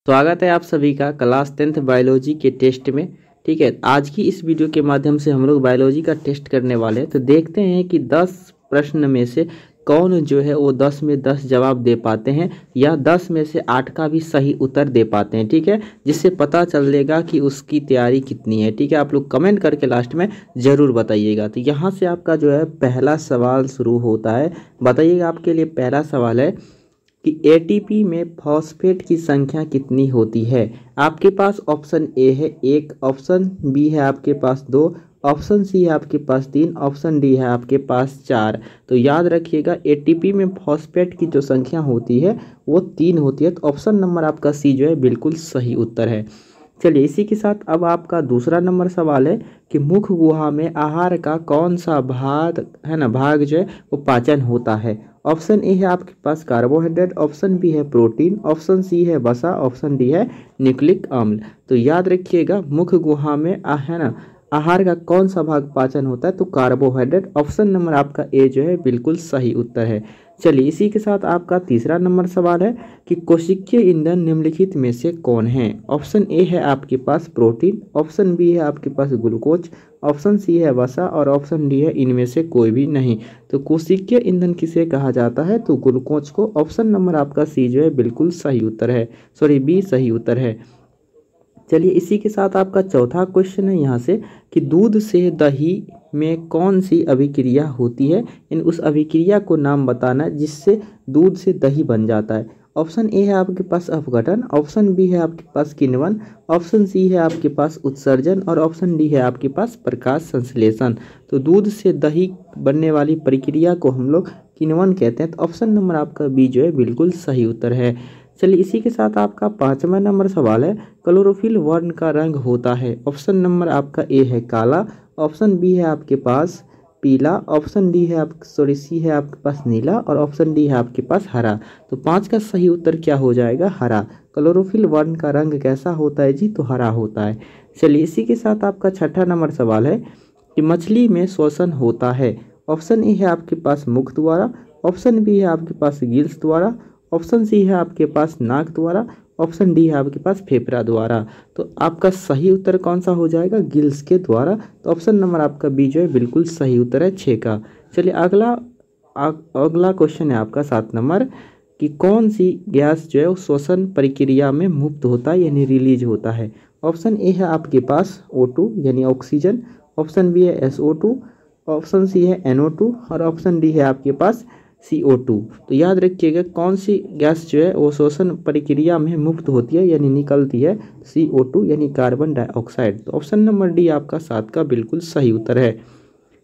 स्वागत है आप सभी का क्लास 10th बायोलॉजी के टेस्ट में। ठीक है, आज की इस वीडियो के माध्यम से हम लोग बायोलॉजी का टेस्ट करने वाले हैं। तो देखते हैं कि 10 प्रश्न में से कौन जो है वो 10 में 10 जवाब दे पाते हैं या 10 में से 8 का भी सही उत्तर दे पाते हैं। ठीक है, जिससे पता चलेगा कि उसकी तैयारी कितनी है। ठीक है, आप लोग कमेंट करके लास्ट में ज़रूर बताइएगा। तो यहाँ से आपका जो है पहला सवाल शुरू होता है। बताइएगा, आपके लिए पहला सवाल है कि एटीपी में फॉस्फेट की संख्या कितनी होती है। आपके पास ऑप्शन ए है 1, ऑप्शन बी है आपके पास 2, ऑप्शन सी है आपके पास 3, ऑप्शन डी है आपके पास 4। तो याद रखिएगा, एटीपी में फॉस्फेट की जो संख्या होती है वो 3 होती है। तो ऑप्शन नंबर आपका सी जो है बिल्कुल सही उत्तर है। चलिए, इसी के साथ अब आपका दूसरा नंबर सवाल है कि मुख गुहा में आहार का कौन सा भाग जो है वो पाचन होता है। ऑप्शन ए है आपके पास कार्बोहाइड्रेट, ऑप्शन बी है प्रोटीन, ऑप्शन सी है वसा, ऑप्शन डी है न्यूक्लिक अम्ल। तो याद रखिएगा, मुख गुहा में आहार का कौन सा भाग पाचन होता है, तो कार्बोहाइड्रेट। ऑप्शन नंबर आपका ए जो है बिल्कुल सही उत्तर है। चलिए, इसी के साथ आपका तीसरा नंबर सवाल है कि कोशिकीय ईंधन निम्नलिखित में से कौन है। ऑप्शन ए है आपके पास प्रोटीन, ऑप्शन बी है आपके पास ग्लूकोज, ऑप्शन सी है वसा और ऑप्शन डी है इनमें से कोई भी नहीं। तो कोशिकीय ईंधन किसे कहा जाता है, तो ग्लूकोज को। ऑप्शन नंबर आपका सी जो है बिल्कुल सही उत्तर है, बी सही उत्तर है। चलिए, इसी के साथ आपका चौथा क्वेश्चन है यहाँ से कि दूध से दही में कौन सी अभिक्रिया होती है। इन उस अभिक्रिया को नाम बताना है जिससे दूध से दही बन जाता है। ऑप्शन ए है आपके पास अपघटन, ऑप्शन बी है आपके पास किण्वन, ऑप्शन सी है आपके पास उत्सर्जन और ऑप्शन डी है आपके पास प्रकाश संश्लेषण। तो दूध से दही बनने वाली प्रक्रिया को हम लोग किण्वन कहते हैं। तो ऑप्शन नंबर आपका बी जो है बिल्कुल सही उत्तर है। चलिए, इसी के साथ आपका पांचवा नंबर सवाल है, क्लोरोफिल वर्ण का रंग होता है। ऑप्शन नंबर आपका ए है काला, ऑप्शन बी है आपके पास पीला, ऑप्शन डी है सी है आपके पास नीला और ऑप्शन डी है आपके पास हरा। तो 5 का सही उत्तर क्या हो जाएगा, हरा। क्लोरोफिल वर्ण का रंग कैसा होता है जी, तो हरा होता है। चलिए, इसी के साथ आपका छठा नंबर सवाल है कि मछली में श्वसन होता है। ऑप्शन ए है आपके पास मुख द्वारा, ऑप्शन बी है आपके पास गिल्स द्वारा, ऑप्शन सी है आपके पास नाक द्वारा, ऑप्शन डी है आपके पास फेफड़ा द्वारा। तो आपका सही उत्तर कौन सा हो जाएगा, गिल्स के द्वारा। तो ऑप्शन नंबर आपका बी जो है बिल्कुल सही उत्तर है, 6 का। चलिए, अगला क्वेश्चन है आपका 7 नंबर कि कौन सी गैस जो है वो श्वसन प्रक्रिया में मुक्त होता है यानी रिलीज होता है। ऑप्शन ए है आपके पास O2 यानी ऑक्सीजन, ऑप्शन बी है SO2, ऑप्शन सी है NO2 और ऑप्शन डी है आपके पास CO2। तो याद रखिएगा, कौन सी गैस जो है वो श्वसन प्रक्रिया में मुक्त होती है यानी निकलती है, CO2 यानी कार्बन डाइऑक्साइड। तो ऑप्शन नंबर डी आपका 7 का बिल्कुल सही उत्तर है।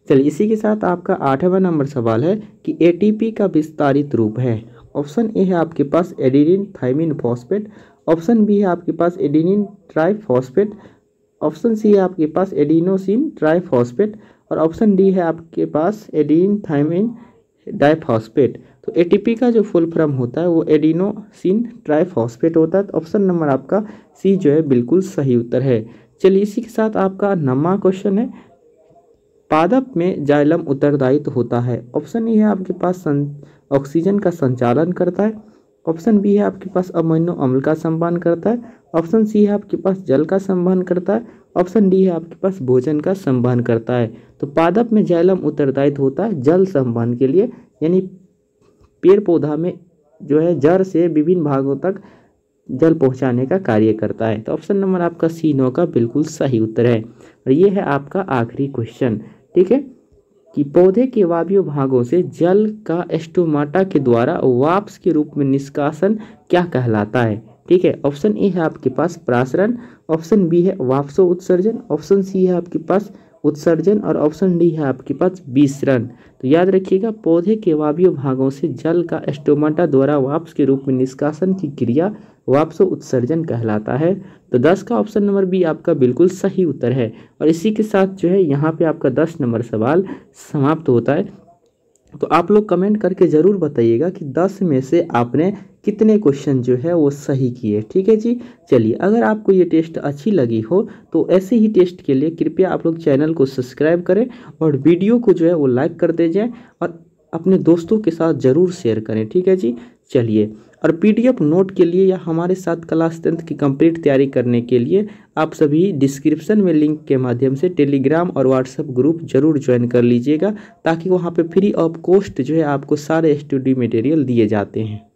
चलिए, इसी के साथ आपका 8वां नंबर सवाल है कि एटीपी का विस्तारित रूप है। ऑप्शन ए है आपके पास adenine thymine phosphate, option B है आपके पास एडेनिन ट्राइफॉस्फेट, ऑप्शन सी है आपके पास एडिनोसिन ट्राइफॉस्फेट और ऑप्शन डी है आपके पास एडेनिन थाइमिन डाइफॉस्फेट। तो एटीपी का जो फुल फॉर्म होता है वो एडिनोसिन ट्राइफॉस्फेट होता है। तो ऑप्शन नंबर आपका सी जो है बिल्कुल सही उत्तर है। चलिए, इसी के साथ आपका 9वां क्वेश्चन है, पादप में जाइलम उत्तरदायित्व होता है। ऑप्शन ए है आपके पास ऑक्सीजन का संचालन करता है, ऑप्शन बी है आपके पास अमीनो अम्ल का संवहन करता है, ऑप्शन सी है आपके पास जल का संवहन करता है, ऑप्शन डी है आपके पास भोजन का संवहन करता है। तो पादप में जाइलम उत्तरदायित्व होता है जल संवहन के लिए, यानी पेड़ पौधा में जो है जड़ से विभिन्न भागों तक जल पहुंचाने का कार्य करता है। तो ऑप्शन नंबर आपका सी 9 का बिल्कुल सही उत्तर है। और ये है आपका आखिरी क्वेश्चन, ठीक है, कि पौधे के वायवीय भागों से जल का स्टोमाटा के द्वारा वाष्प के रूप में निष्कासन क्या कहलाता है। ठीक है, ऑप्शन ए है आपके पास प्रासरण, ऑप्शन बी है वाष्प उत्सर्जन, ऑप्शन सी है आपके पास उत्सर्जन और ऑप्शन डी है आपके पास विसरण। तो याद रखिएगा, पौधे के वायवीय भागों से जल का स्टोमाटा द्वारा वाष्प के रूप में निष्कासन की क्रिया वाष्प उत्सर्जन कहलाता है। तो 10 का ऑप्शन नंबर बी आपका बिल्कुल सही उत्तर है। और इसी के साथ जो है यहाँ पे आपका 10 नंबर सवाल समाप्त होता है। तो आप लोग कमेंट करके ज़रूर बताइएगा कि 10 में से आपने कितने क्वेश्चन जो है वो सही किए। ठीक है जी। चलिए, अगर आपको ये टेस्ट अच्छी लगी हो तो ऐसे ही टेस्ट के लिए कृपया आप लोग चैनल को सब्सक्राइब करें और वीडियो को जो है वो लाइक कर दीजिए और अपने दोस्तों के साथ ज़रूर शेयर करें। ठीक है जी। चलिए, और PDF नोट के लिए या हमारे साथ क्लास 10th की कंप्लीट तैयारी करने के लिए आप सभी डिस्क्रिप्शन में लिंक के माध्यम से टेलीग्राम और व्हाट्सएप ग्रुप जरूर ज्वाइन कर लीजिएगा, ताकि वहाँ पे फ्री ऑफ कॉस्ट जो है आपको सारे स्टडी मटेरियल दिए जाते हैं।